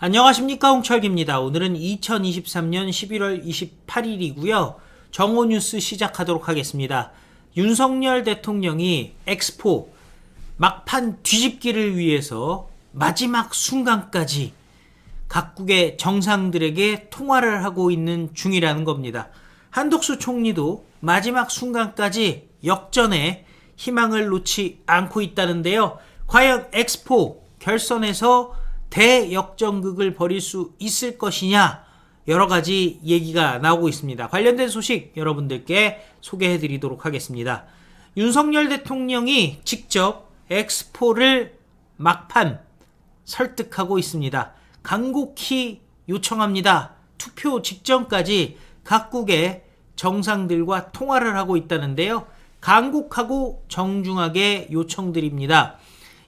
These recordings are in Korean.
안녕하십니까, 홍철기입니다. 오늘은 2023년 11월 28일이고요. 정오뉴스 시작하도록 하겠습니다. 윤석열 대통령이 엑스포 막판 뒤집기를 위해서 마지막 순간까지 각국의 정상들에게 통화를 하고 있는 중이라는 겁니다. 한덕수 총리도 마지막 순간까지 역전에 희망을 놓지 않고 있다는데요. 과연 엑스포 결선에서 대역전극을 벌일 수 있을 것이냐, 여러 가지 얘기가 나오고 있습니다. 관련된 소식 여러분들께 소개해 드리도록 하겠습니다. 윤석열 대통령이 직접 엑스포를 막판 설득하고 있습니다. 간곡히 요청합니다. 투표 직전까지 각국의 정상들과 통화를 하고 있다는데요. 간곡하고 정중하게 요청드립니다.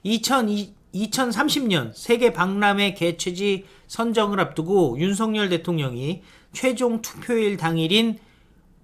2030년 세계 박람회 개최지 선정을 앞두고 윤석열 대통령이 최종 투표일 당일인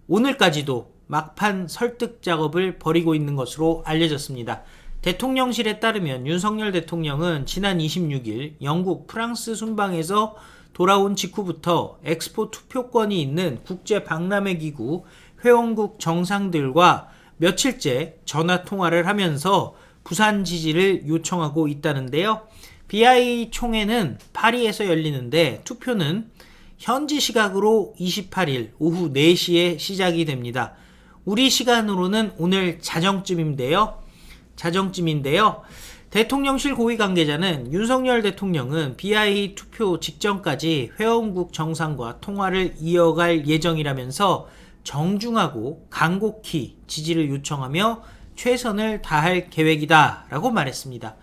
오늘까지도 막판 설득 작업을 벌이고 있는 것으로 알려졌습니다. 대통령실에 따르면 윤석열 대통령은 지난 26일 영국, 프랑스 순방에서 돌아온 직후부터 엑스포 투표권이 있는 국제 박람회 기구 회원국 정상들과 며칠째 전화 통화를 하면서 부산 지지를 요청하고 있다는데요. BI 총회는 파리에서 열리는데 투표는 현지 시각으로 28일 오후 4시에 시작이 됩니다. 우리 시간으로는 오늘 자정쯤인데요. 대통령실 고위 관계자는 윤석열 대통령은 BI 투표 직전까지 회원국 정상과 통화를 이어갈 예정이라면서 정중하고 간곡히 지지를 요청하며 최선을 다할 계획이다 라고 말했습니다.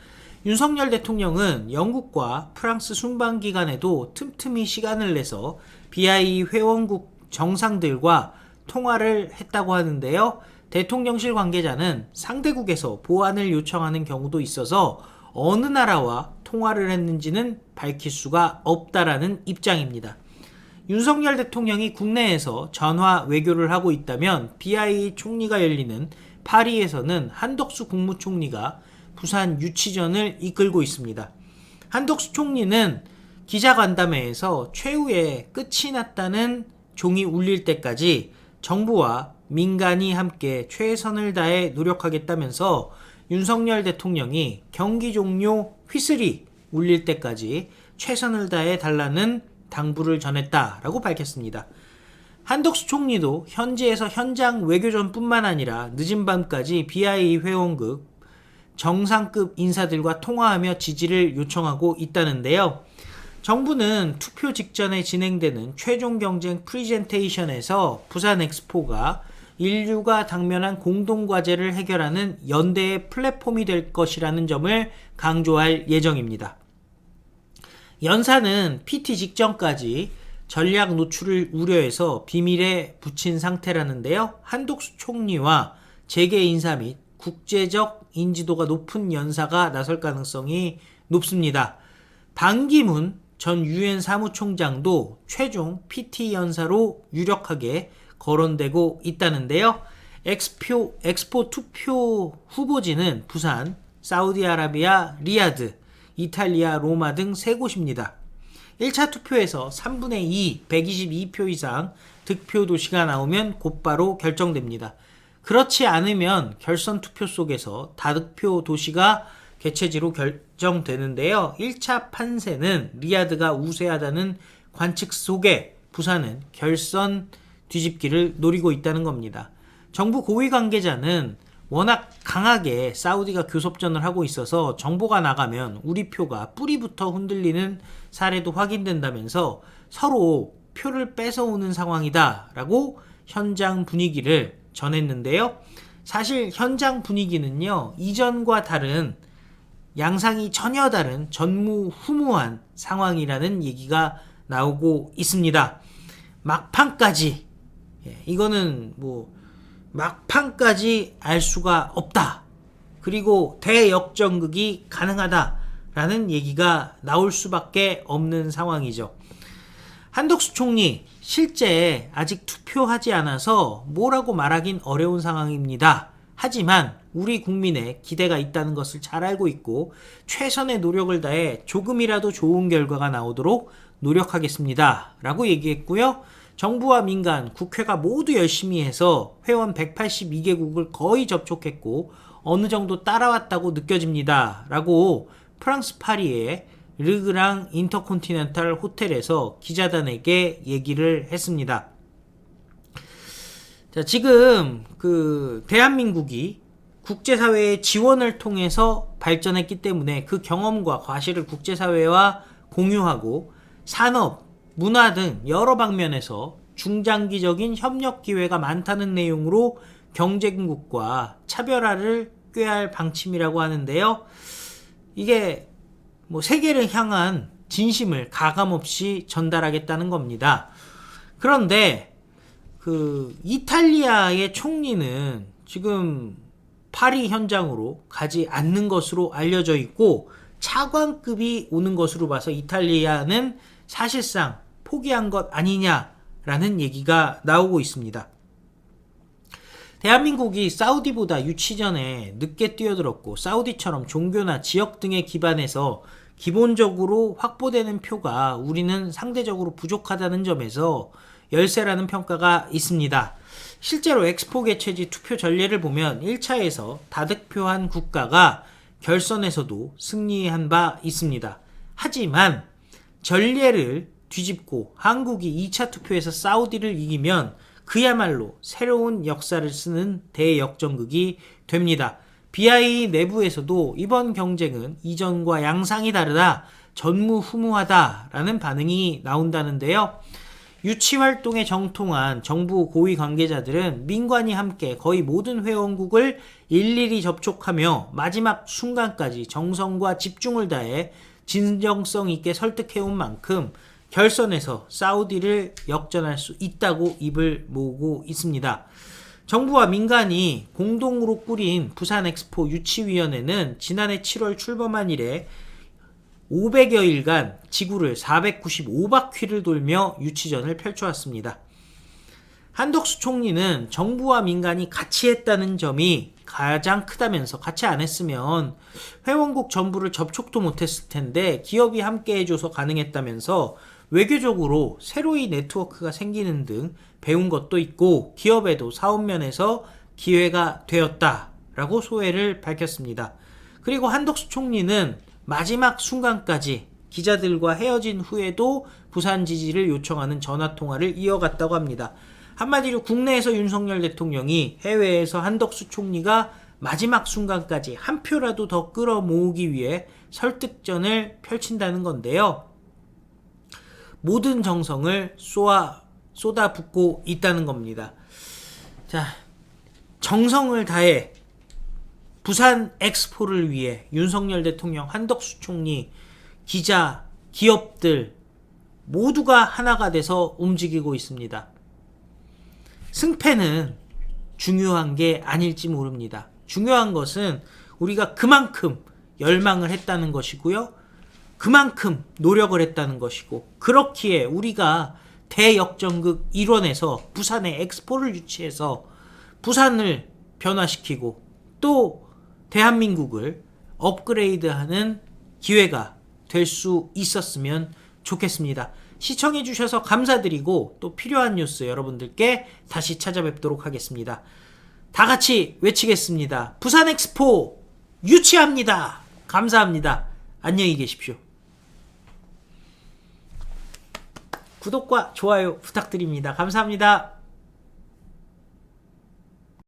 윤석열 대통령은 영국과 프랑스 순방 기간에도 틈틈이 시간을 내서 BI 회원국 정상들과 통화를 했다고 하는데요. 대통령실 관계자는 상대국에서 보완을 요청하는 경우도 있어서 어느 나라와 통화를 했는지는 밝힐 수가 없다라는 입장입니다. 윤석열 대통령이 국내에서 전화 외교를 하고 있다면 BI 총리가 열리는 파리에서는 한덕수 국무총리가 부산 유치전을 이끌고 있습니다. 한덕수 총리는 기자간담회에서 최후의 끝이 났다는 종이 울릴 때까지 정부와 민간이 함께 최선을 다해 노력하겠다면서 윤석열 대통령이 경기 종료 휘슬이 울릴 때까지 최선을 다해 달라는 당부를 전했다라고 밝혔습니다. 한덕수 총리도 현지에서 현장 외교전뿐만 아니라 늦은 밤까지 BI 회원국 정상급 인사들과 통화하며 지지를 요청하고 있다는데요. 정부는 투표 직전에 진행되는 최종 경쟁 프리젠테이션에서 부산 엑스포가 인류가 당면한 공동과제를 해결하는 연대의 플랫폼이 될 것이라는 점을 강조할 예정입니다. 연사는 PT 직전까지 전략 노출을 우려해서 비밀에 붙인 상태라는데요. 한덕수 총리와 재계 인사 및 국제적 인지도가 높은 연사가 나설 가능성이 높습니다. 반기문 전 유엔 사무총장도 최종 PT 연사로 유력하게 거론되고 있다는데요. 엑스포 투표 후보지는 부산, 사우디아라비아, 리야드, 이탈리아, 로마 등 3곳입니다. 1차 투표에서 3분의 2, 122표 이상 득표 도시가 나오면 곧바로 결정됩니다. 그렇지 않으면 결선 투표 속에서 다득표 도시가 개최지로 결정되는데요. 1차 판세는 리야드가 우세하다는 관측 속에 부산은 결선 뒤집기를 노리고 있다는 겁니다. 정부 고위 관계자는 워낙 강하게 사우디가 교섭전을 하고 있어서 정보가 나가면 우리 표가 뿌리부터 흔들리는 사례도 확인된다면서 서로 표를 뺏어오는 상황이다 라고 현장 분위기를 전했는데요. 사실 현장 분위기는요, 이전과 다른 양상이 전혀 다른 전무후무한 상황이라는 얘기가 나오고 있습니다. 막판까지, 이거는 막판까지 알 수가 없다. 그리고 대역전극이 가능하다라는 얘기가 나올 수밖에 없는 상황이죠. 한덕수 총리, 실제 아직 투표하지 않아서 뭐라고 말하긴 어려운 상황입니다. 하지만 우리 국민의 기대가 있다는 것을 잘 알고 있고 최선의 노력을 다해 조금이라도 좋은 결과가 나오도록 노력하겠습니다. 라고 얘기했고요. 정부와 민간, 국회가 모두 열심히 해서 회원 182개국을 거의 접촉했고 어느 정도 따라왔다고 느껴집니다. 라고 프랑스 파리의 르그랑 인터콘티넨탈 호텔에서 기자단에게 얘기를 했습니다. 자, 지금 대한민국이 국제사회의 지원을 통해서 발전했기 때문에 그 경험과 과실을 국제사회와 공유하고 산업, 문화 등 여러 방면에서 중장기적인 협력 기회가 많다는 내용으로 경쟁국과 차별화를 꾀할 방침이라고 하는데요. 이게 세계를 향한 진심을 가감없이 전달하겠다는 겁니다. 그런데 이탈리아의 총리는 지금 파리 현장으로 가지 않는 것으로 알려져 있고 차관급이 오는 것으로 봐서 이탈리아는 사실상 포기한 것 아니냐라는 얘기가 나오고 있습니다. 대한민국이 사우디보다 유치 전에 늦게 뛰어들었고 사우디처럼 종교나 지역 등에 기반해서 기본적으로 확보되는 표가 우리는 상대적으로 부족하다는 점에서 열세라는 평가가 있습니다. 실제로 엑스포 개최지 투표 전례를 보면 1차에서 다득표한 국가가 결선에서도 승리한 바 있습니다. 하지만 전례를 뒤집고 한국이 2차 투표에서 사우디를 이기면 그야말로 새로운 역사를 쓰는 대역전극이 됩니다. BIE 내부에서도 이번 경쟁은 이전과 양상이 다르다, 전무후무하다라는 반응이 나온다는데요. 유치 활동에 정통한 정부 고위 관계자들은 민관이 함께 거의 모든 회원국을 일일이 접촉하며 마지막 순간까지 정성과 집중을 다해 진정성 있게 설득해온 만큼 결선에서 사우디를 역전할 수 있다고 입을 모으고 있습니다. 정부와 민간이 공동으로 꾸린 부산 엑스포 유치위원회는 지난해 7월 출범한 이래 500여일간 지구를 495바퀴를 돌며 유치전을 펼쳐왔습니다. 한덕수 총리는 정부와 민간이 같이 했다는 점이 가장 크다면서 같이 안 했으면 회원국 전부를 접촉도 못했을 텐데 기업이 함께 해줘서 가능했다면서 외교적으로 새로이 네트워크가 생기는 등 배운 것도 있고 기업에도 사업면에서 기회가 되었다라고 소회를 밝혔습니다. 그리고 한덕수 총리는 마지막 순간까지 기자들과 헤어진 후에도 부산 지지를 요청하는 전화통화를 이어갔다고 합니다. 한마디로 국내에서 윤석열 대통령이 해외에서 한덕수 총리가 마지막 순간까지 한 표라도 더 끌어모으기 위해 설득전을 펼친다는 건데요. 모든 정성을 쏟아붓고 있다는 겁니다. 자, 정성을 다해 부산 엑스포를 위해 윤석열 대통령, 한덕수 총리, 기자, 기업들 모두가 하나가 돼서 움직이고 있습니다. 승패는 중요한 게 아닐지 모릅니다. 중요한 것은 우리가 그만큼 열망을 했다는 것이고요. 그만큼 노력을 했다는 것이고 그렇기에 우리가 대역전극 일원에서 부산에 엑스포를 유치해서 부산을 변화시키고 또 대한민국을 업그레이드하는 기회가 될 수 있었으면 좋겠습니다. 시청해주셔서 감사드리고 또 필요한 뉴스 여러분들께 다시 찾아뵙도록 하겠습니다. 다 같이 외치겠습니다. 부산 엑스포 유치합니다. 감사합니다. 안녕히 계십시오. 구독과 좋아요 부탁드립니다. 감사합니다.